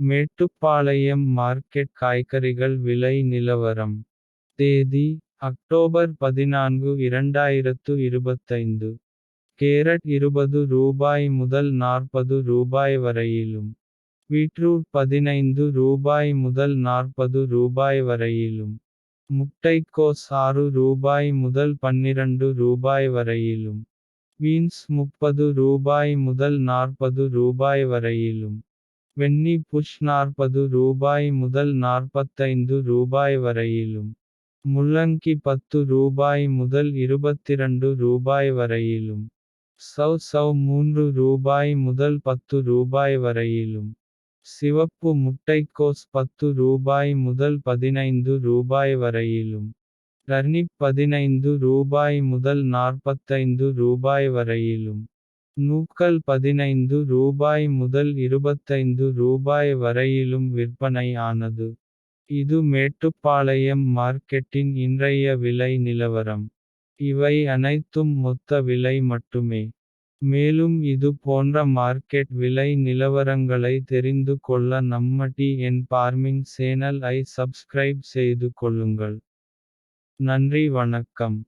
Mettupalayam market காய்கறிகள் விலை நிலவரம். தேதி அக்டோபர் 14 2025. கேரட் ரூபாய் முதல் ரூபாய் வரையிலும். பீட்ரூட் ரூபாய் முதல் ரூபாய் வரையிலும். முட்டைக்கோஸ் ரூபாய் முதல் ரூபாய் வரையிலும். பீன்ஸ் ரூபாய் முதல் ரூபாய் வரையிலும். வெண்ணி புஷ் ரூபாய் முதல் ரூபாய் வரையிலும். முள்ளங்கி ரூபாய் முதல் ரூபாய் வரையிலும். சவ் ரூபாய் முதல் ரூபாய் வரையிலும். சிவப்பு முட்டைக்கோஸ் ரூபாய் முதல் ரூபாய் வரையிலும். டர்னிப் ரூபாய் முதல் ரூபாய் வரையிலும். நூக்கல் ரூபாய் முதல் ரூபாய் வரையிலும் விற்பனை ஆனது. இது மேட்டுப்பாளையம் மார்க்கெட்டின் இன்றைய விலை நிலவரம். இவை அனைத்தும் மொத்த விலை மட்டுமே. மேலும் இது போன்ற மார்க்கெட் விலை நிலவரங்களை தெரிந்து கொள்ள நம்ம TN Farming சேனல் ஐ சப்ஸ்கிரைப் செய்து கொள்ளுங்கள். நன்றி வணக்கம்.